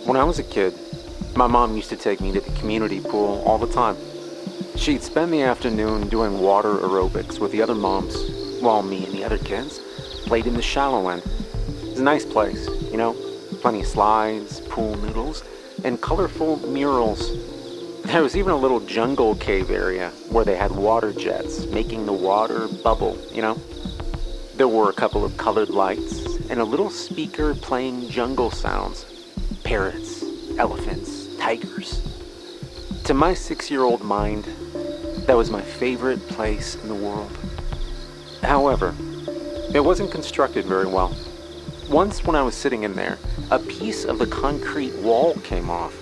When I was a kid, my mom used to take me to the community pool all the time. She'd spend the afternoon doing water aerobics with the other moms, while me and the other kids played in the shallow end. It's a nice place, plenty of slides, pool noodles, and colorful murals. There was even a little jungle cave area where they had water jets making the water bubble. There were a couple of colored lights and a little speaker playing jungle sounds. Parrots, elephants, tigers. To my 6-year-old mind, that was my favorite place in the world. However, it wasn't constructed very well. Once when I was sitting in there, a piece of the concrete wall came off.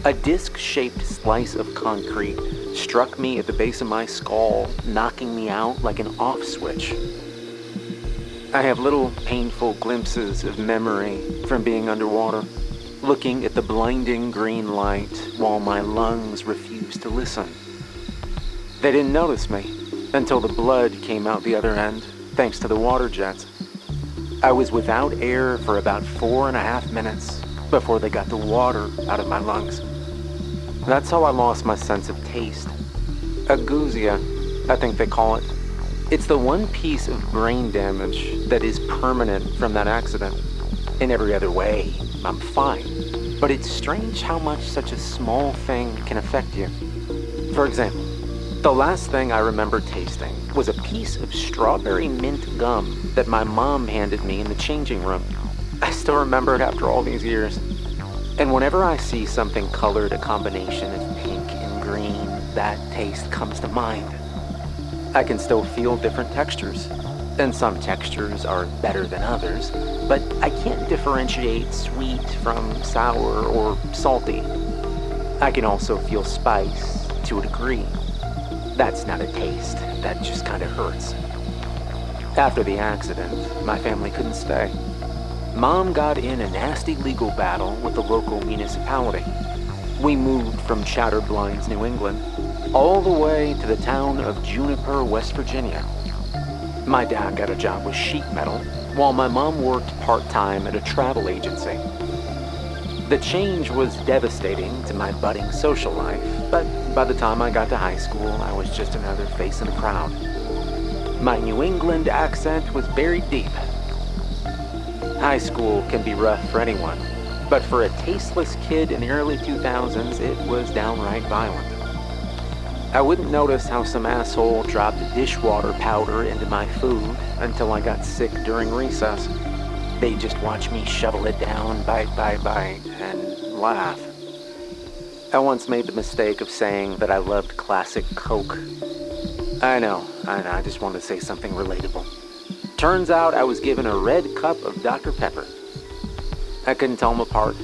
A disc-shaped slice of concrete struck me at the base of my skull, knocking me out like an off switch. I have little painful glimpses of memory from being underwater, looking at the blinding green light while my lungs refused to listen. They didn't notice me until the blood came out the other end, thanks to the water jets. I was without air for about 4.5 minutes before they got the water out of my lungs. That's how I lost my sense of taste. Agousia, I think they call it. It's the one piece of brain damage that is permanent from that accident. In every other way, I'm fine. But it's strange how much such a small thing can affect you. For example, the last thing I remember tasting was a piece of strawberry mint gum that my mom handed me in the changing room. I still remember it after all these years. And whenever I see something colored a combination of pink and green, that taste comes to mind. I can still feel different textures, and some textures are better than others, but I can't differentiate sweet from sour or salty. I can also feel spice to a degree. That's not a taste, that just kind of hurts. After the accident, my family couldn't stay. Mom got in a nasty legal battle with the local municipality. We moved from Chatterblinds, New England, all the way to the town of Juniper, West Virginia. My dad got a job with sheet metal, while my mom worked part-time at a travel agency. The change was devastating to my budding social life, but by the time I got to high school, I was just another face in the crowd. My New England accent was buried deep. High school can be rough for anyone, but for a tasteless kid in the early 2000s, it was downright violent. I wouldn't notice how some asshole dropped dishwater powder into my food until I got sick during recess. They'd just watch me shovel it down, bite, and laugh. I once made the mistake of saying that I loved classic Coke. I know, I just wanted to say something relatable. Turns out I was given a red cup of Dr. Pepper. I couldn't tell them apart.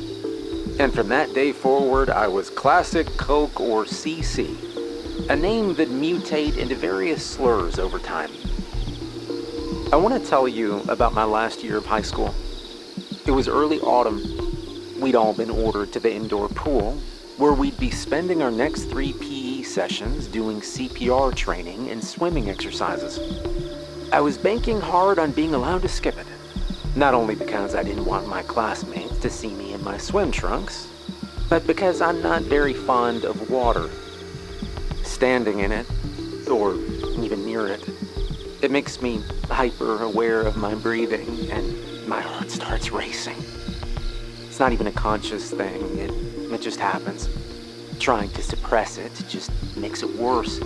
And from that day forward, I was Classic Coke or CC, a name that mutate into various slurs over time. I want to tell you about my last year of high school. It was early autumn. We'd all been ordered to the indoor pool, where we'd be spending our next 3 PE sessions doing CPR training and swimming exercises. I was banking hard on being allowed to skip it, not only because I didn't want my classmates to see me in my swim trunks, but because I'm not very fond of water. Standing in it, or even near it, it makes me hyper-aware of my breathing, and my heart starts racing. It's not even a conscious thing, it just happens. Trying to suppress it just makes it worse.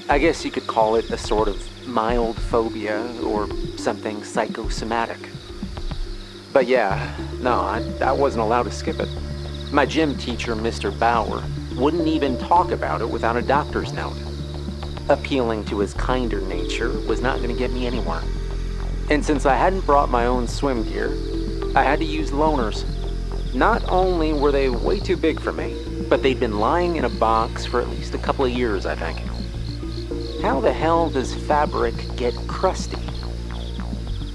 I guess you could call it a sort of mild phobia or something psychosomatic. But yeah, no, I wasn't allowed to skip it. My gym teacher, Mr. Bauer, wouldn't even talk about it without a doctor's note. Appealing to his kinder nature was not going to get me anywhere. And since I hadn't brought my own swim gear, I had to use loaners. Not only were they way too big for me, but they'd been lying in a box for at least a couple of years, I think. How the hell does fabric get crusty?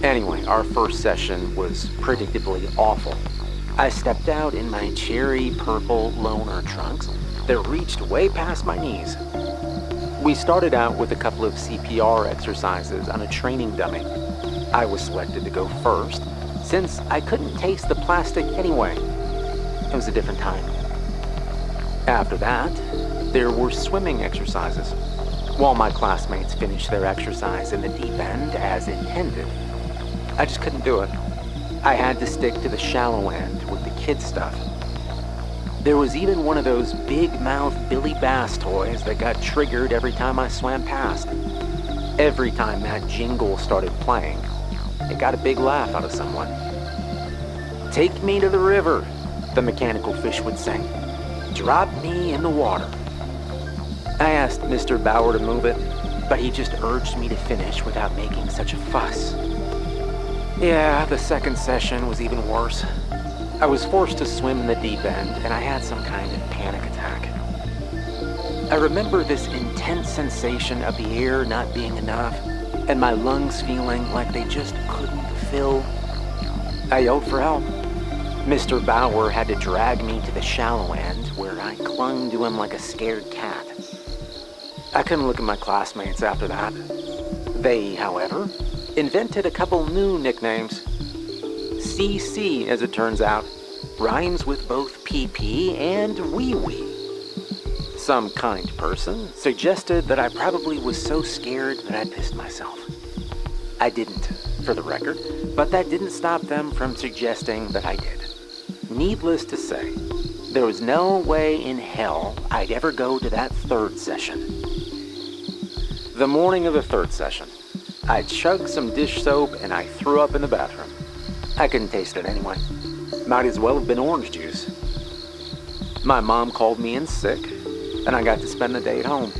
Anyway, our first session was predictably awful. I stepped out in my cherry purple loaner trunks that reached way past my knees. We started out with a couple of CPR exercises on a training dummy. I was selected to go first, since I couldn't taste the plastic anyway. It was a different time. After that, there were swimming exercises. While my classmates finished their exercise in the deep end as intended, I just couldn't do it. I had to stick to the shallow end with the kid stuff. There was even one of those big-mouth Billy Bass toys that got triggered every time I swam past. Every time that jingle started playing, it got a big laugh out of someone. "Take me to the river," the mechanical fish would sing. "Drop me in the water." I asked Mr. Bauer to move it, but he just urged me to finish without making such a fuss. Yeah, the second session was even worse. I was forced to swim in the deep end, and I had some kind of panic attack. I remember this intense sensation of the air not being enough, and my lungs feeling like they just couldn't fill. I yelled for help. Mr. Bauer had to drag me to the shallow end, where I clung to him like a scared cat. I couldn't look at my classmates after that. They, however, invented a couple new nicknames. CC, as it turns out, rhymes with both PP and wee wee. Some kind person suggested that I probably was so scared that I pissed myself. I didn't, for the record, but that didn't stop them from suggesting that I did. Needless to say, there was no way in hell I'd ever go to that third session. The morning of the third session, I chugged some dish soap and I threw up in the bathroom. I couldn't taste it anyway. Might as well have been orange juice. My mom called me in sick, and I got to spend the day at home.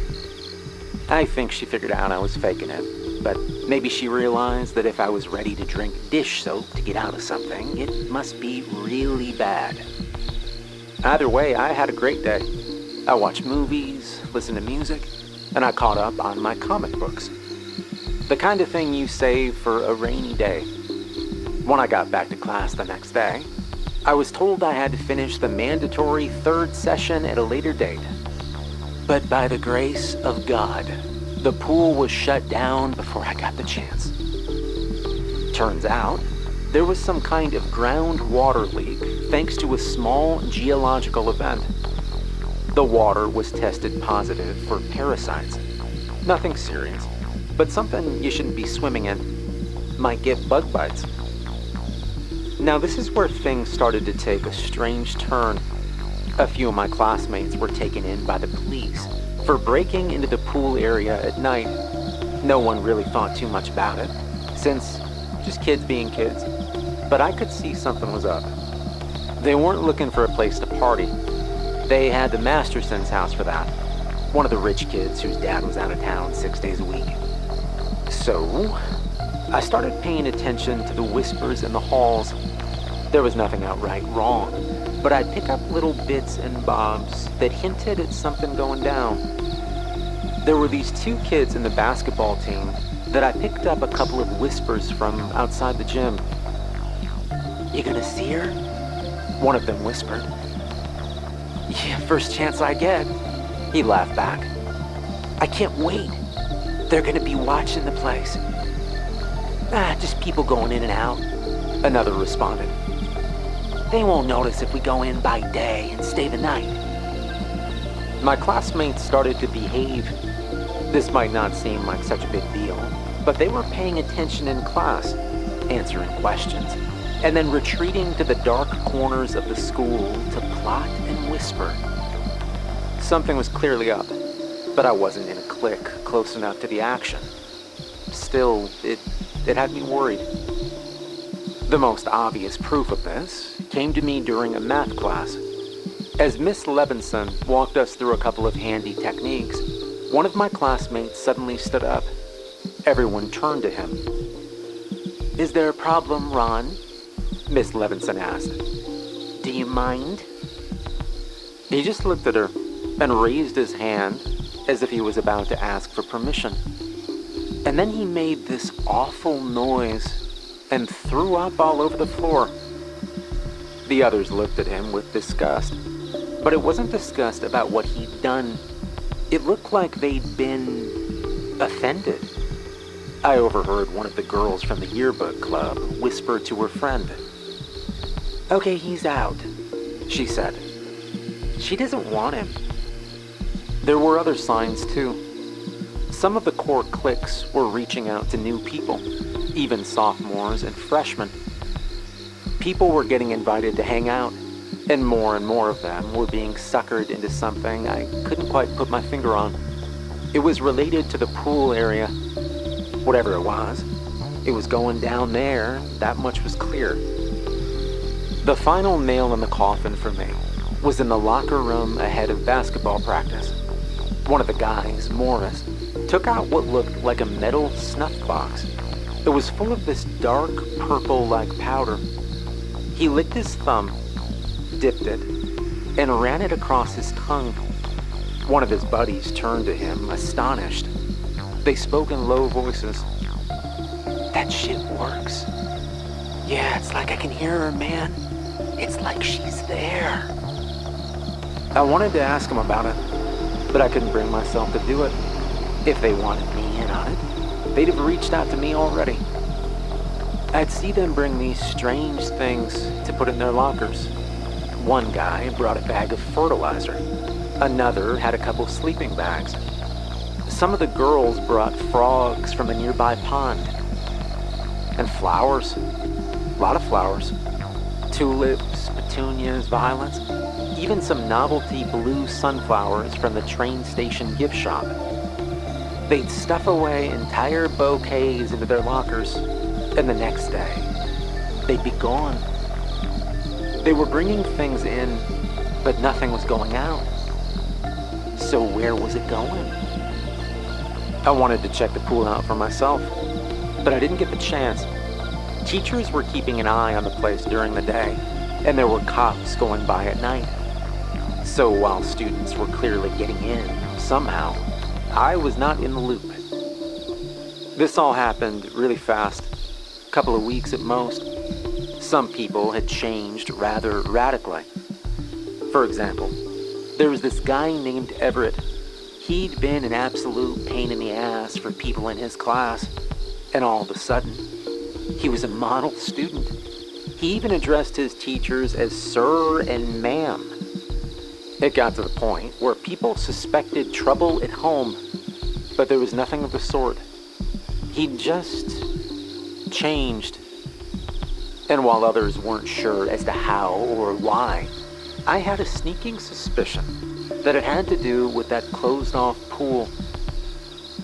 I think she figured out I was faking it, but maybe she realized that if I was ready to drink dish soap to get out of something, it must be really bad. Either way, I had a great day. I watched movies, listened to music, and I caught up on my comic books. The kind of thing you save for a rainy day. When I got back to class the next day, I was told I had to finish the mandatory third session at a later date. But by the grace of God, the pool was shut down before I got the chance. Turns out, there was some kind of groundwater leak thanks to a small geological event. The water was tested positive for parasites. Nothing serious, but something you shouldn't be swimming in. Might get bug bites. Now this is where things started to take a strange turn. A few of my classmates were taken in by the police for breaking into the pool area at night. No one really thought too much about it, since just kids being kids, but I could see something was up. They weren't looking for a place to party. They had the Masterson's house for that. One of the rich kids whose dad was out of town 6 days a week. So, I started paying attention to the whispers in the halls. There was nothing outright wrong, but I'd pick up little bits and bobs that hinted at something going down. There were these two kids in the basketball team that I picked up a couple of whispers from outside the gym. "You gonna see her?" one of them whispered. "Yeah, first chance I get," he laughed back. "I can't wait. They're gonna be watching the place." Just people going in and out," another responded. "They won't notice if we go in by day and stay the night." My classmates started to behave. This might not seem like such a big deal, but they were paying attention in class, answering questions, and then retreating to the dark corners of the school to plot and whisper. Something was clearly up, but I wasn't in a clique close enough to the action. Still, it had me worried. The most obvious proof of this came to me during a math class. As Miss Levinson walked us through a couple of handy techniques, one of my classmates suddenly stood up. Everyone turned to him. "Is there a problem, Ron?" Miss Levinson asked. "Do you mind?" He just looked at her and raised his hand as if he was about to ask for permission. And then he made this awful noise and threw up all over the floor. The others looked at him with disgust, but it wasn't disgust about what he'd done. It looked like they'd been offended. I overheard one of the girls from the yearbook club whisper to her friend, "Okay, he's out. she said. She doesn't want him. There were other signs too. Some of the core cliques were reaching out to new people, even sophomores and freshmen. People were getting invited to hang out, and more of them were being suckered into something I couldn't quite put my finger on. It was related to the pool area. Whatever it was going down there, that much was clear. The final nail in the coffin for me was in the locker room ahead of basketball practice. One of the guys, Morris, took out what looked like a metal snuff box. It was full of this dark purple-like powder. He licked his thumb, dipped it, and ran it across his tongue. One of his buddies turned to him, astonished. They spoke in low voices. "That shit works. Yeah, it's like I can hear her, man. It's like she's there." I wanted to ask him about it, but I couldn't bring myself to do it. If they wanted me in on it, they'd have reached out to me already. I'd see them bring these strange things to put in their lockers. One guy brought a bag of fertilizer. Another had a couple sleeping bags. Some of the girls brought frogs from a nearby pond. And flowers. A lot of flowers. Tulips, petunias, violets. Even some novelty blue sunflowers from the train station gift shop. They'd stuff away entire bouquets into their lockers, and the next day, they'd be gone. They were bringing things in, but nothing was going out. So where was it going? I wanted to check the pool out for myself, but I didn't get the chance. Teachers were keeping an eye on the place during the day, and there were cops going by at night. So while students were clearly getting in, somehow, I was not in the loop. This all happened really fast, a couple of weeks at most. Some people had changed rather radically. For example, there was this guy named Everett. He'd been an absolute pain in the ass for people in his class, and all of a sudden, he was a model student. He even addressed his teachers as sir and ma'am. It got to the point where people suspected trouble at home, but there was nothing of the sort. He'd just changed. And while others weren't sure as to how or why, I had a sneaking suspicion that it had to do with that closed-off pool.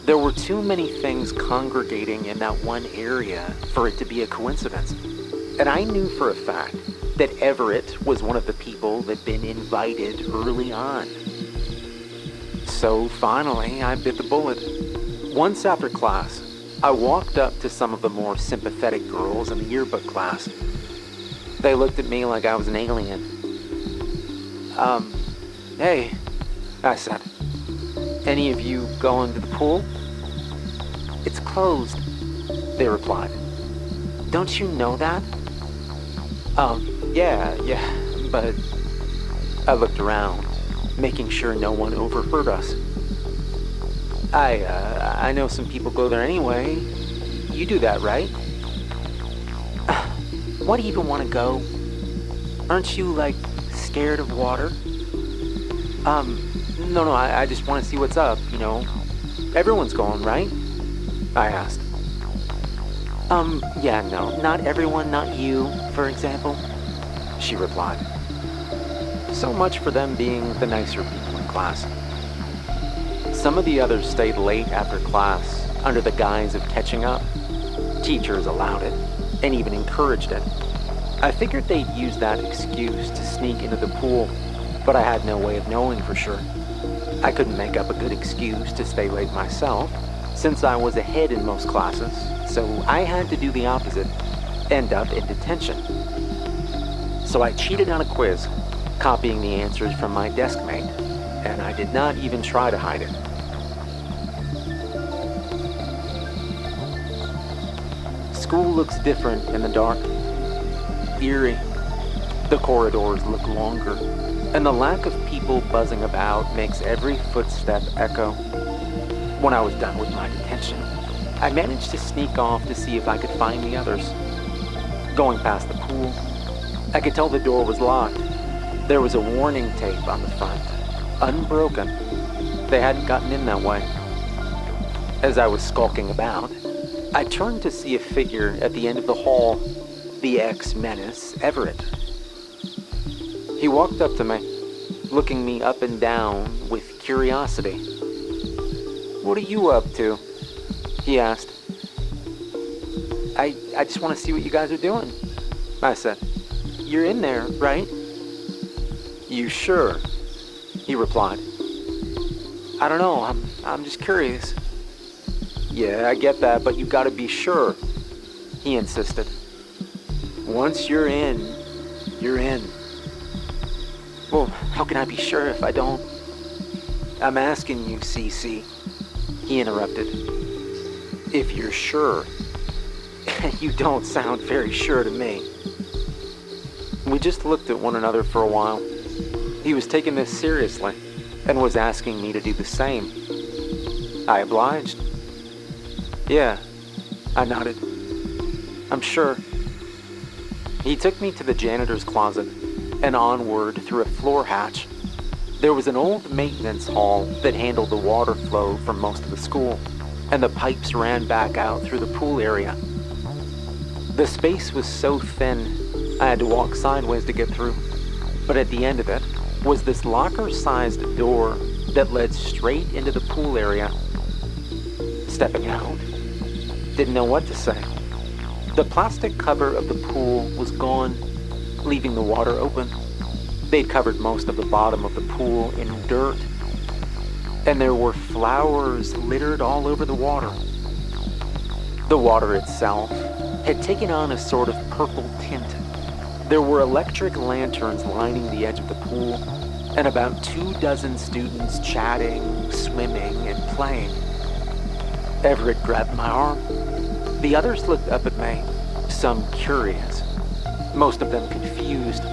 There were too many things congregating in that one area for it to be a coincidence. And I knew for a fact that Everett was one of the people that'd been invited early on. So finally, I bit the bullet. Once after class, I walked up to some of the more sympathetic girls in the yearbook class. They looked at me like I was an alien. Hey, I said, any of you going to the pool? It's closed, they replied. Don't you know that? Yeah, but I looked around, making sure no one overheard us. I know some people go there anyway. You do that, right? Why do you even want to go? Aren't you, like, scared of water? No, I just want to see what's up, you know. Everyone's going, right? I asked. Yeah, no, not everyone, not you, for example, she replied. So much for them being the nicer people in class. Some of the others stayed late after class under the guise of catching up. Teachers allowed it, and even encouraged it. I figured they'd use that excuse to sneak into the pool, but I had no way of knowing for sure. I couldn't make up a good excuse to stay late myself, since I was ahead in most classes, so I had to do the opposite, end up in detention. So I cheated on a quiz, copying the answers from my desk mate, and I did not even try to hide it. School looks different in the dark. Eerie. The corridors look longer, and the lack of people buzzing about makes every footstep echo. When I was done with my detention, I managed to sneak off to see if I could find the others. Going past the pool, I could tell the door was locked. There was a warning tape on the front, unbroken. They hadn't gotten in that way. As I was skulking about, I turned to see a figure at the end of the hall, the ex-menace Everett. He walked up to me, looking me up and down with curiosity. "What are you up to?" he asked. I just want to see what you guys are doing," I said. "You're in there, right?" "You sure?" he replied. "I don't know, I'm just curious." "Yeah, I get that, but you gotta be sure," he insisted. "Once you're in, you're in." "Well, how can I be sure if I don't?" "I'm asking you, CC," he interrupted. "If you're sure." "You don't sound very sure to me." We just looked at one another for a while. He was taking this seriously and was asking me to do the same. I obliged. "Yeah," I nodded. "I'm sure." He took me to the janitor's closet and onward through a floor hatch. There was an old maintenance hall that handled the water flow from most of the school, and the pipes ran back out through the pool area. The space was so thin, I had to walk sideways to get through, but at the end of it was this locker-sized door that led straight into the pool area. Stepping out, didn't know what to say. The plastic cover of the pool was gone, leaving the water open. They'd covered most of the bottom of the pool in dirt, and there were flowers littered all over the water. The water itself had taken on a sort of purple tint. There were electric lanterns lining the edge of the pool, and about 24 students chatting, swimming, and playing. Everett grabbed my arm. The others looked up at me, some curious, most of them confused.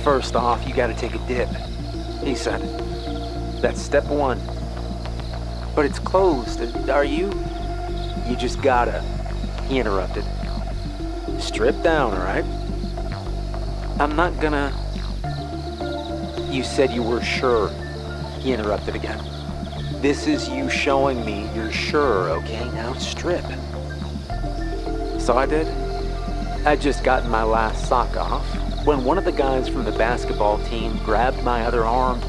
"First off, you gotta take a dip," he said. "That's step one." "But it's closed, are you?" "You just gotta," he interrupted. "Strip down, all right?" "I'm not gonna..." "You said you were sure," he interrupted again. "This is you showing me you're sure, okay? Now strip." So I did. I'd just gotten my last sock off when one of the guys from the basketball team grabbed my other arm.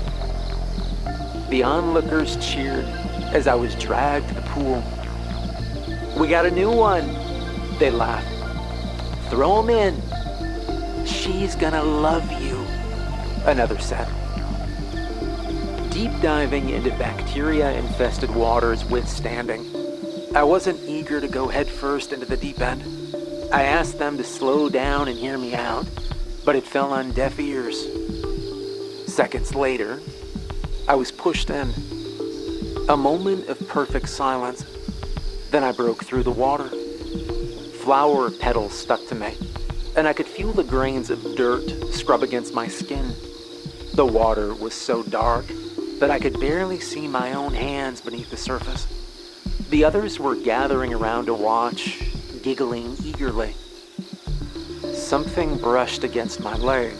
The onlookers cheered as I was dragged to the pool. "We got a new one," they laughed. "Throw him in. She's gonna love you," another said. Deep diving into bacteria-infested waters withstanding, I wasn't eager to go headfirst into the deep end. I asked them to slow down and hear me out, but it fell on deaf ears. Seconds later, I was pushed in. A moment of perfect silence. Then I broke through the water. Flower petals stuck to me, and I could feel the grains of dirt scrub against my skin. The water was so dark that I could barely see my own hands beneath the surface. The others were gathering around to watch, giggling eagerly. Something brushed against my leg.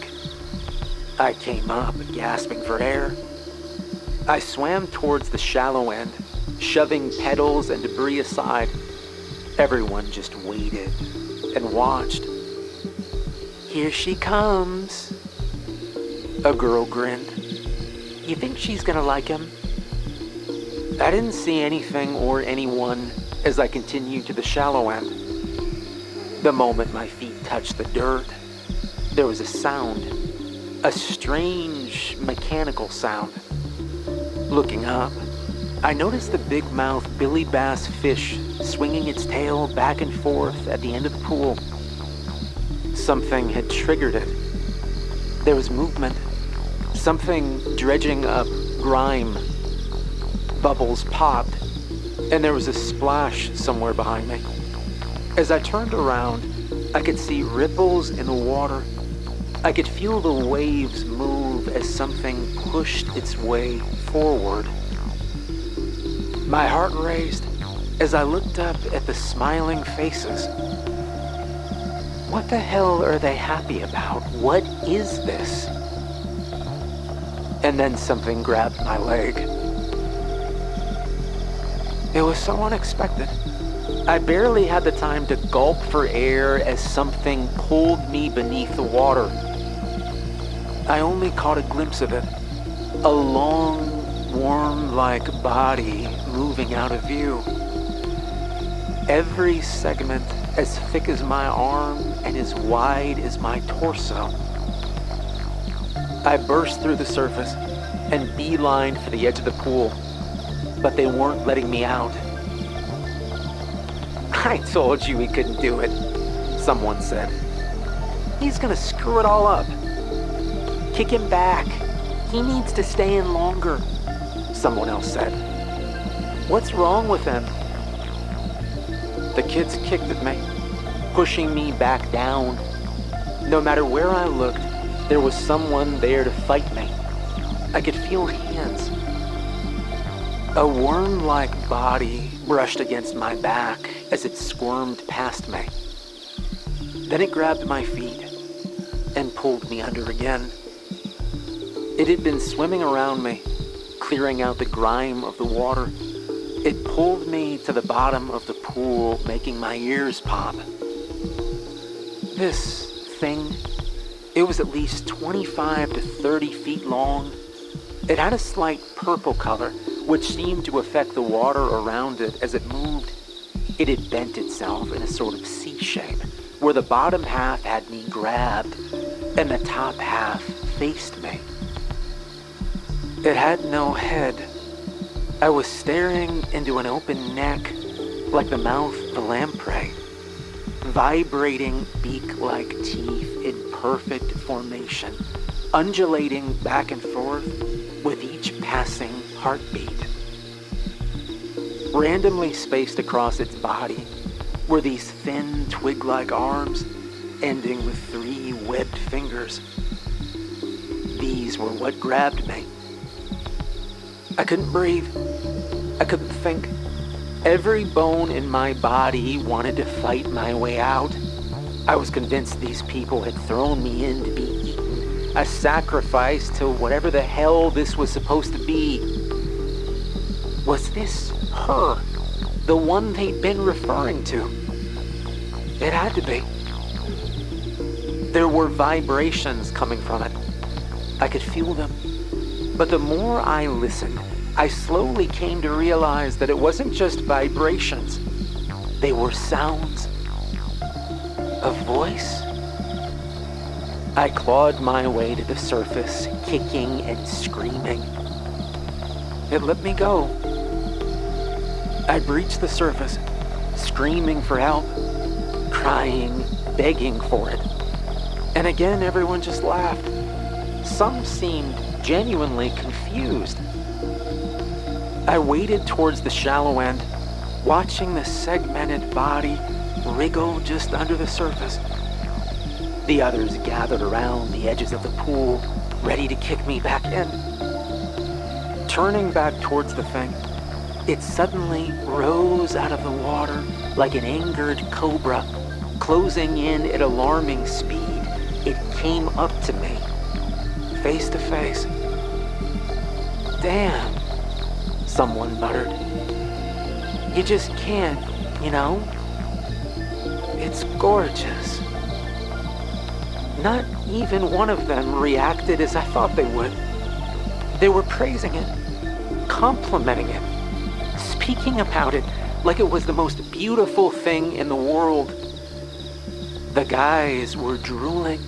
I came up, gasping for air. I swam towards the shallow end, shoving petals and debris aside. Everyone just waited and watched. "Here she comes." A girl grinned. "You think she's gonna like him?" I didn't see anything or anyone as I continued to the shallow end. The moment my feet touched the dirt, there was a sound, a strange mechanical sound. Looking up, I noticed the big-mouthed billy bass fish swinging its tail back and forth at the end of the pool. Something had triggered it. There was movement, something dredging up grime. Bubbles popped, and there was a splash somewhere behind me. As I turned around, I could see ripples in the water. I could feel the waves move as something pushed its way forward. My heart raced as I looked up at the smiling faces. What the hell are they happy about? What is this? And then something grabbed my leg. It was so unexpected. I barely had the time to gulp for air as something pulled me beneath the water. I only caught a glimpse of it. A long, worm-like body moving out of view. Every segment as thick as my arm and as wide as my torso. I burst through the surface and beelined for the edge of the pool, but they weren't letting me out. "I told you he couldn't do it," someone said. "He's gonna screw it all up. Kick him back. He needs to stay in longer," someone else said. "What's wrong with him?" The kids kicked at me, pushing me back down. No matter where I looked, there was someone there to fight me. I could feel hands. A worm-like body brushed against my back as it squirmed past me. Then it grabbed my feet and pulled me under again. It had been swimming around me, clearing out the grime of the water. It pulled me to the bottom of the pool, making my ears pop. This thing, it was at least 25 to 30 feet long. It had a slight purple color, which seemed to affect the water around it as it moved. It had bent itself in a sort of C shape, where the bottom half had me grabbed and the top half faced me. It had no head. I was staring into an open neck, like the mouth of a lamprey, vibrating beak-like teeth in perfect formation, undulating back and forth with each passing heartbeat. Randomly spaced across its body were these thin twig-like arms, ending with 3 webbed fingers. These were what grabbed me. I couldn't breathe. I couldn't think. Every bone in my body wanted to fight my way out. I was convinced these people had thrown me in to be eaten, a sacrifice to whatever the hell this was supposed to be. Was this her? The one they'd been referring to? It had to be. There were vibrations coming from it. I could feel them. But the more I listened, I slowly came to realize that it wasn't just vibrations. They were sounds. A voice? I clawed my way to the surface, kicking and screaming. It let me go. I breached the surface, screaming for help, crying, begging for it. And again, everyone just laughed. Some seemed genuinely confused. I waded towards the shallow end, watching the segmented body wriggle just under the surface. The others gathered around the edges of the pool, ready to kick me back in. Turning back towards the thing, it suddenly rose out of the water like an angered cobra, closing in at alarming speed. It came up to me, face to face. "Damn," someone muttered. "You just can't, you know? It's gorgeous." Not even one of them reacted as I thought they would. They were praising it, complimenting it, speaking about it like it was the most beautiful thing in the world. The guys were drooling,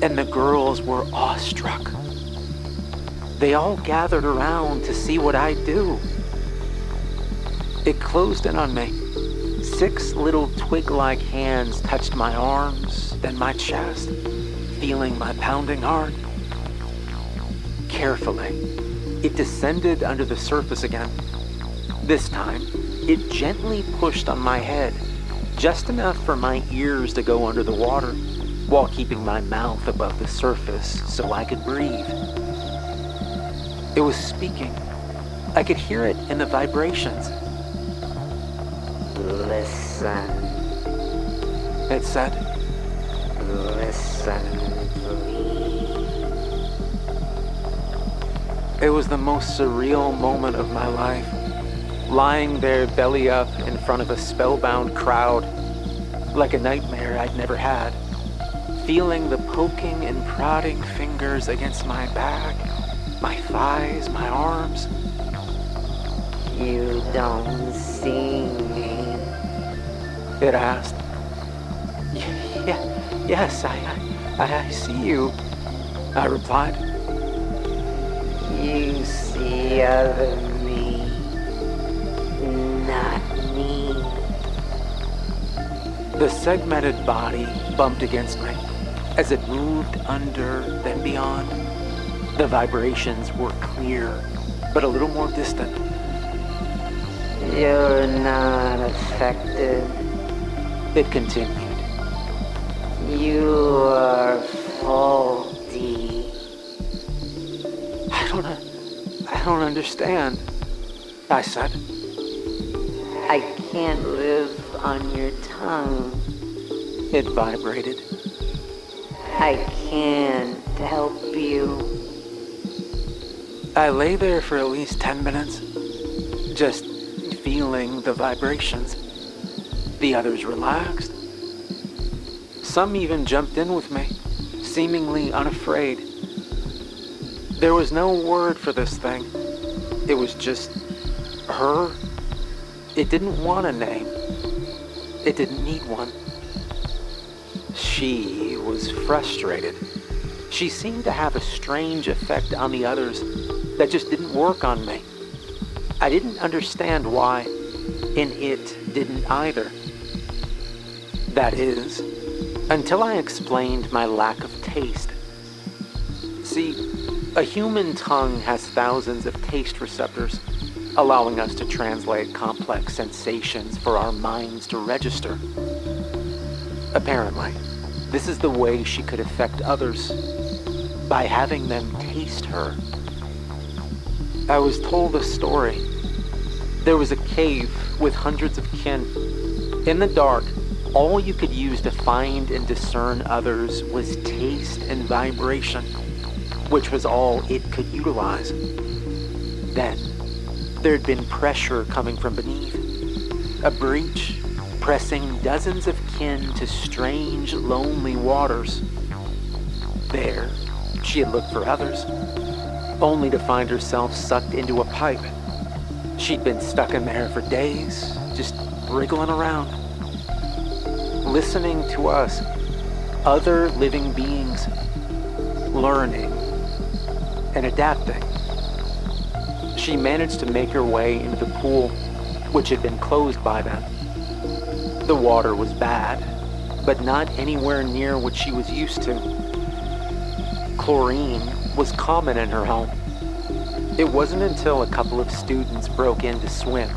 and the girls were awestruck. They all gathered around to see what I'd do. It closed in on me. 6 little twig-like hands touched my arms, then my chest, feeling my pounding heart. Carefully, it descended under the surface again. This time, it gently pushed on my head, just enough for my ears to go under the water, while keeping my mouth above the surface so I could breathe. It was speaking. I could hear it in the vibrations. "Listen," it said. Listen, please. It was the most surreal moment of my life, lying there belly up in front of a spellbound crowd, like a nightmare I'd never had, feeling the poking and prodding fingers against my back, my thighs, my arms. You don't see me. It asked. Yes, I see you, I replied. You see other me, not me. The segmented body bumped against me as it moved under, then beyond. The vibrations were clear, but a little more distant. You're not affected. It continued. You are faulty. I don't understand, I said. I can't live on your tongue. It vibrated. I can't help you. I lay there for at least 10 minutes, just feeling the vibrations. The others relaxed. Some even jumped in with me, seemingly unafraid. There was no word for this thing. It was just her. It didn't want a name. It didn't need one. She was frustrated. She seemed to have a strange effect on the others that just didn't work on me. I didn't understand why, and it didn't either. That is, until I explained my lack of taste. See, a human tongue has thousands of taste receptors, allowing us to translate complex sensations for our minds to register. Apparently, this is the way she could affect others, by having them taste her. I was told a story. There was a cave with hundreds of kin. In the dark, all you could use to find and discern others was taste and vibration, which was all it could utilize. Then, there'd been pressure coming from beneath, a breach pressing dozens of kin to strange, lonely waters. There, she had looked for others, only to find herself sucked into a pipe. She'd been stuck in there for days, just wriggling around, listening to us, other living beings, learning and adapting. She managed to make her way into the pool, which had been closed by then. The water was bad, but not anywhere near what she was used to. Chlorine was common in her home. It wasn't until a couple of students broke in to swim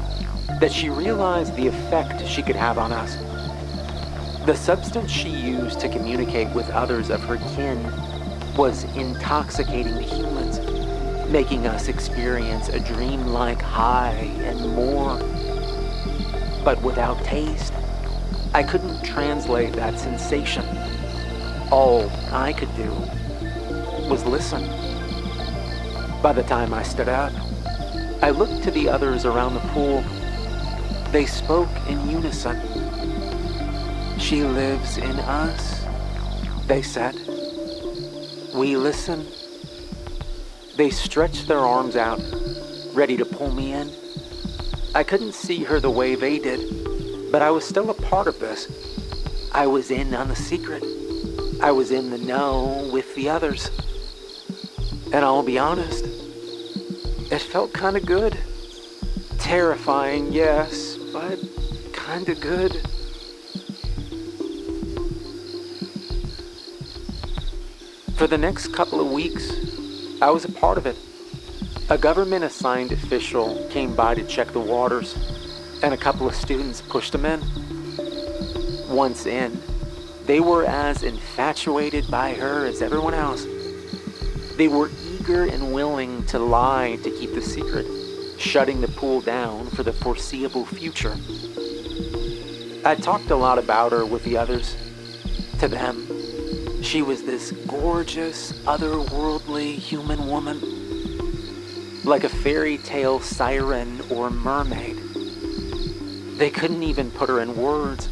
that she realized the effect she could have on us. The substance she used to communicate with others of her kin was intoxicating to humans, making us experience a dreamlike high and more. But without taste, I couldn't translate that sensation. All I could do was listen. By the time I stood up, I looked to the others around the pool. They spoke in unison. She lives in us, they said. We listen. They stretched their arms out, ready to pull me in. I couldn't see her the way they did, but I was still a part of this. I was in on the secret. I was in the know with the others. And I'll be honest, it felt kind of good. Terrifying, yes, but kind of good. For the next couple of weeks, I was a part of it. A government-assigned official came by to check the waters, and a couple of students pushed him in. Once in, they were as infatuated by her as everyone else. They were eager and willing to lie to keep the secret, shutting the pool down for the foreseeable future. I talked a lot about her with the others. To them, She was this gorgeous, otherworldly human woman, like a fairy tale siren or mermaid. They couldn't even put her in words.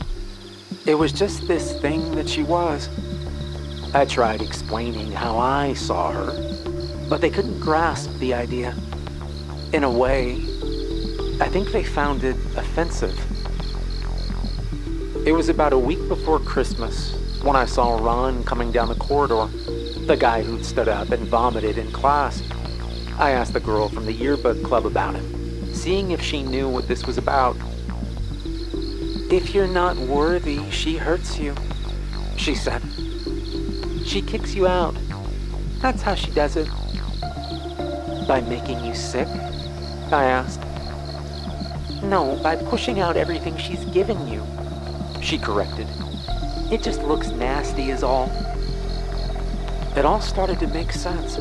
It was just this thing that she was. I tried explaining how I saw her, but they couldn't grasp the idea. In a way, I think they found it offensive. It was about a week before Christmas when I saw Ron coming down the corridor, the guy who'd stood up and vomited in class. I asked the girl from the yearbook club about him, seeing if she knew what this was about. "If you're not worthy, she hurts you," she said. "She kicks you out. That's how she does it." "By making you sick?" I asked. "No, by pushing out everything she's given you," she corrected. "It just looks nasty is all." It all started to make sense.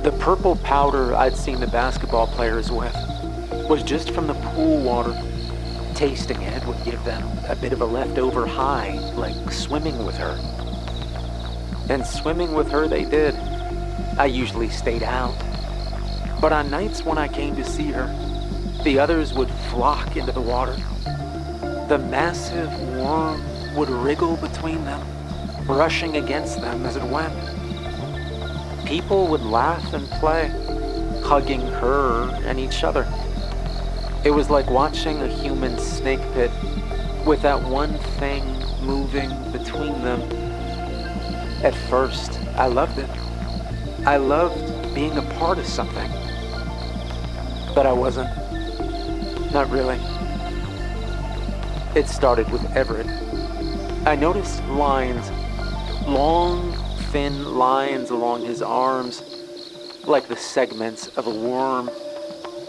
The purple powder I'd seen the basketball players with was just from the pool water. Tasting it would give them a bit of a leftover high, like swimming with her. And swimming with her they did. I usually stayed out. But on nights when I came to see her, the others would flock into the water. The massive worm would wriggle between them, brushing against them as it went. People would laugh and play, hugging her and each other. It was like watching a human snake pit with that one thing moving between them. At first, I loved it. I loved being a part of something. But I wasn't. Not really. It started with Everett. I noticed lines, long, thin lines along his arms, like the segments of a worm.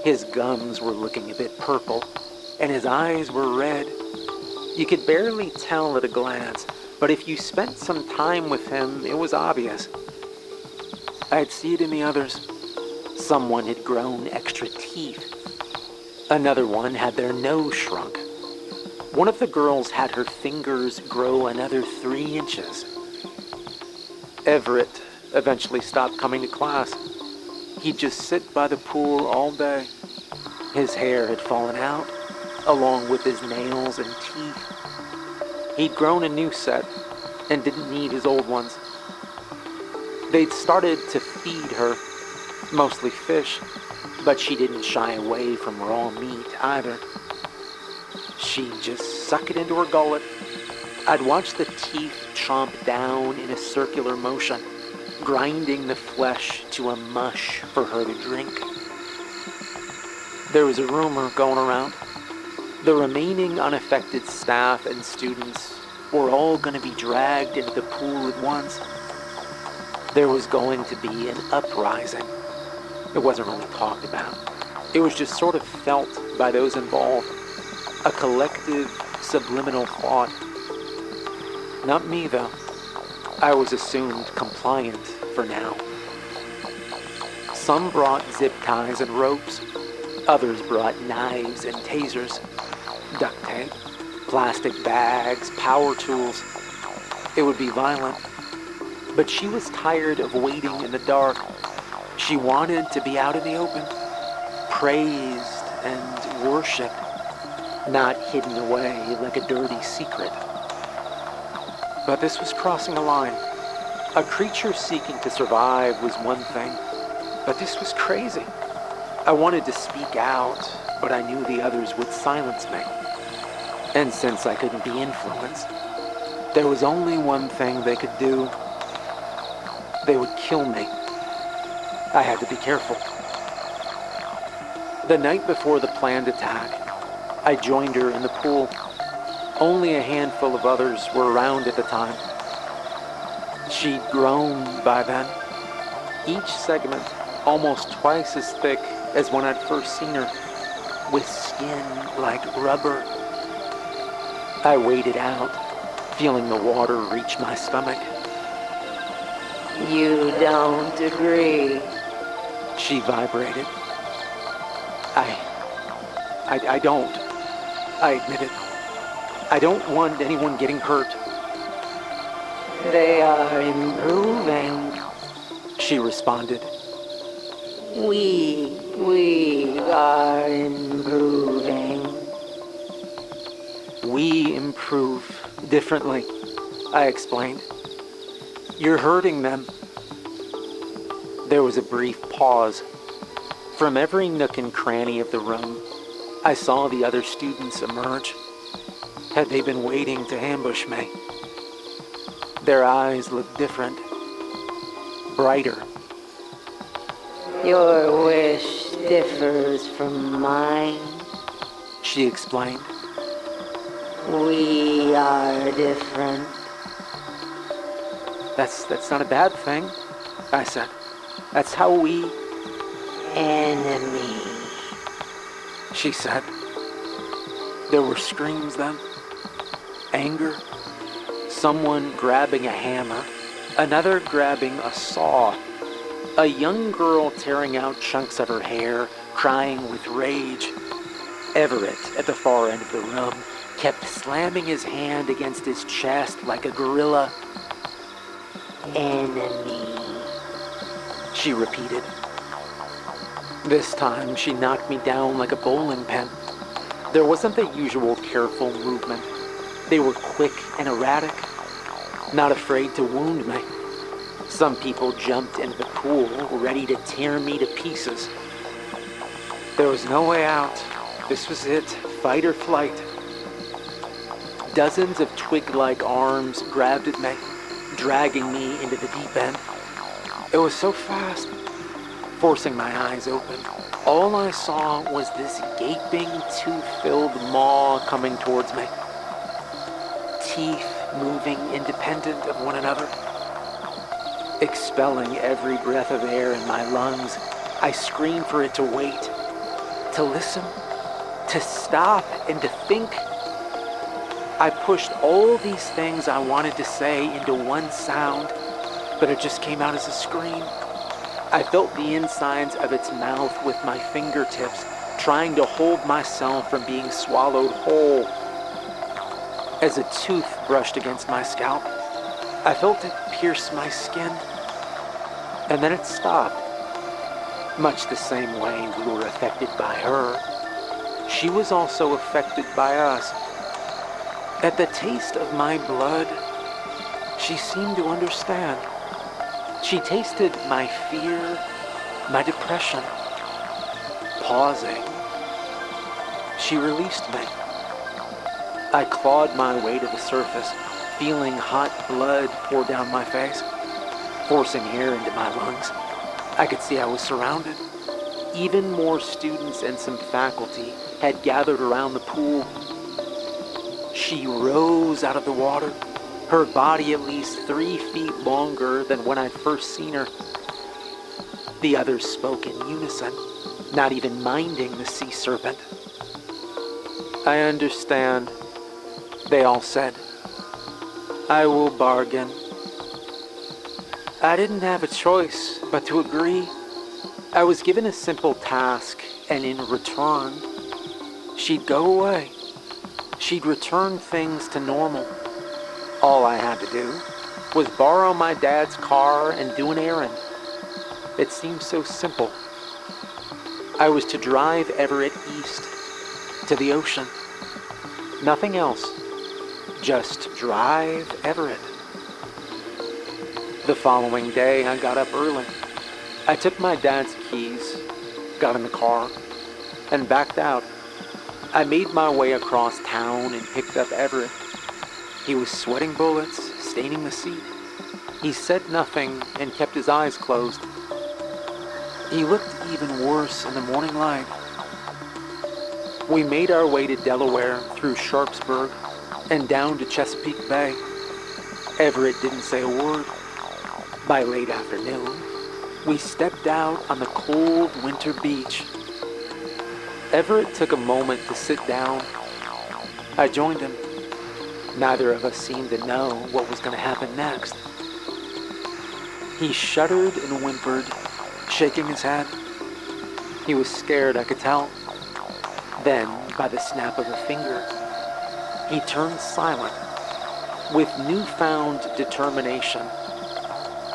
His gums were looking a bit purple, and his eyes were red. You could barely tell at a glance, but if you spent some time with him, it was obvious. I'd see it in the others. Someone had grown extra teeth. Another one had their nose shrunk. One of the girls had her fingers grow another 3 inches. Everett eventually stopped coming to class. He'd just sit by the pool all day. His hair had fallen out, along with his nails and teeth. He'd grown a new set and didn't need his old ones. They'd started to feed her, mostly fish, but she didn't shy away from raw meat either. She'd just suck it into her gullet. I'd watch the teeth chomp down in a circular motion, grinding the flesh to a mush for her to drink. There was a rumor going around. The remaining unaffected staff and students were all going to be dragged into the pool at once. There was going to be an uprising. It wasn't really talked about. It was just sort of felt by those involved. A collective, subliminal thought. Not me, though. I was assumed compliant for now. Some brought zip ties and ropes. Others brought knives and tasers, duct tape, plastic bags, power tools. It would be violent. But she was tired of waiting in the dark. She wanted to be out in the open, praised and worshipped, not hidden away like a dirty secret. But this was crossing a line. A creature seeking to survive was one thing, but this was crazy. I wanted to speak out, but I knew the others would silence me. And since I couldn't be influenced, there was only one thing they could do. They would kill me. I had to be careful. The night before the planned attack, I joined her in the pool. Only a handful of others were around at the time. She'd grown by then. Each segment almost twice as thick as when I'd first seen her, with skin like rubber. I waded out, feeling the water reach my stomach. You don't agree. She vibrated. I don't. I admitted. I don't want anyone getting hurt. They are improving. She responded. We are improving. We improve differently, I explained. You're hurting them. There was a brief pause. From every nook and cranny of the room, I saw the other students emerge. Had they been waiting to ambush me? Their eyes looked different, brighter. Your wish differs from mine. She explained. We are different. That's not a bad thing, I said. That's how we... Enemy. She said. There were screams then. Anger. Someone grabbing a hammer. Another grabbing a saw. A young girl tearing out chunks of her hair, crying with rage. Everett, at the far end of the room, kept slamming his hand against his chest like a gorilla. Enemy. She repeated. This time, she knocked me down like a bowling pin. There wasn't the usual careful movement. They were quick and erratic, not afraid to wound me. Some people jumped into the pool, ready to tear me to pieces. There was no way out. This was it, fight or flight. Dozens of twig-like arms grabbed at me, dragging me into the deep end. It was so fast. Forcing my eyes open, all I saw was this gaping, tooth-filled maw coming towards me. Teeth moving independent of one another. Expelling every breath of air in my lungs, I screamed for it to wait, to listen, to stop, and to think. I pushed all these things I wanted to say into one sound, but it just came out as a scream. I felt the insides of its mouth with my fingertips, trying to hold myself from being swallowed whole. As a tooth brushed against my scalp, I felt it pierce my skin, and then it stopped. Much the same way we were affected by her, she was also affected by us. At the taste of my blood, she seemed to understand. She tasted my fear, my depression. Pausing, she released me. I clawed my way to the surface, feeling hot blood pour down my face, forcing air into my lungs. I could see I was surrounded. Even more students and some faculty had gathered around the pool. She rose out of the water, her body at least 3 feet longer than when I'd first seen her. The others spoke in unison, not even minding the sea serpent. I understand, they all said. I will bargain. I didn't have a choice but to agree. I was given a simple task, and in return, she'd go away. She'd return things to normal. All I had to do was borrow my dad's car and do an errand. It seemed so simple. I was to drive Everett east, to the ocean. Nothing else. Just drive Everett. The following day, I got up early. I took my dad's keys, got in the car, and backed out. I made my way across town and picked up Everett. He was sweating bullets, staining the seat. He said nothing and kept his eyes closed. He looked even worse in the morning light. We made our way to Delaware through Sharpsburg and down to Chesapeake Bay. Everett didn't say a word. By late afternoon, we stepped out on the cold winter beach. Everett took a moment to sit down. I joined him. Neither of us seemed to know what was going to happen next. He shuddered and whimpered, shaking his head. He was scared, I could tell. Then, by the snap of a finger, he turned silent. With newfound determination,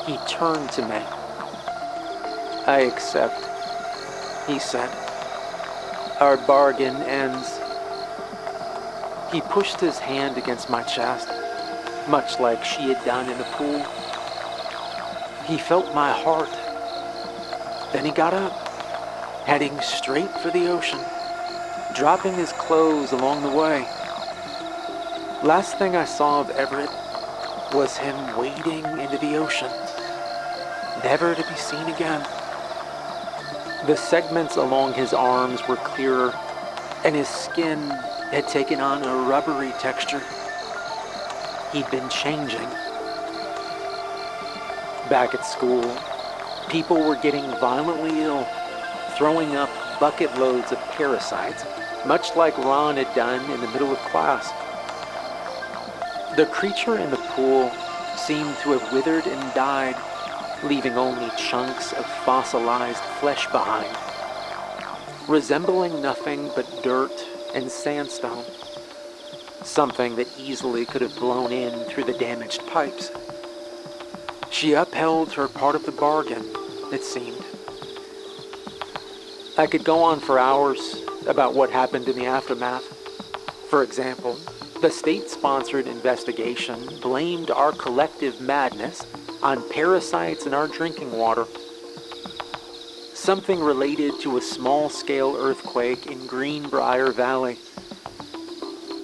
he turned to me. "I accept," he said. "Our bargain ends." He pushed his hand against my chest, much like she had done in the pool. He felt my heart. Then he got up, heading straight for the ocean, dropping his clothes along the way. Last thing I saw of Everett was him wading into the ocean, never to be seen again. The segments along his arms were clearer, and his skin had taken on a rubbery texture. He'd been changing. Back at school, people were getting violently ill, throwing up bucket loads of parasites, much like Ron had done in the middle of class. The creature in the pool seemed to have withered and died, leaving only chunks of fossilized flesh behind, resembling nothing but dirt and sandstone, something that easily could have blown in through the damaged pipes. She upheld her part of the bargain, it seemed. I could go on for hours about what happened in the aftermath. For example, the state-sponsored investigation blamed our collective madness on parasites in our drinking water. Something related to a small-scale earthquake in Greenbrier Valley.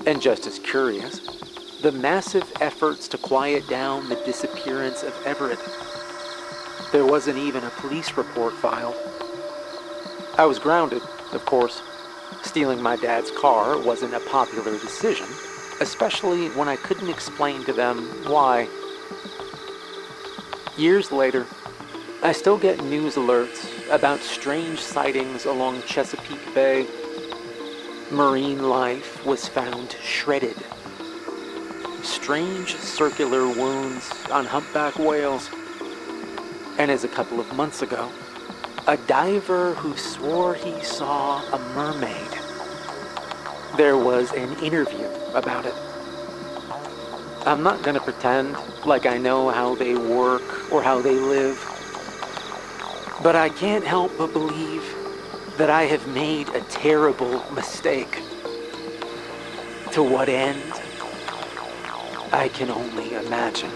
And just as curious, the massive efforts to quiet down the disappearance of Everett. There wasn't even a police report filed. I was grounded, of course. Stealing my dad's car wasn't a popular decision, especially when I couldn't explain to them why. Years later, I still get news alerts about strange sightings along Chesapeake Bay. Marine life was found shredded. Strange circular wounds on humpback whales. And as a couple of months ago, a diver who swore he saw a mermaid. There was an interview about it. I'm not gonna pretend like I know how they work or how they live, but I can't help but believe that I have made a terrible mistake. To what end? I can only imagine.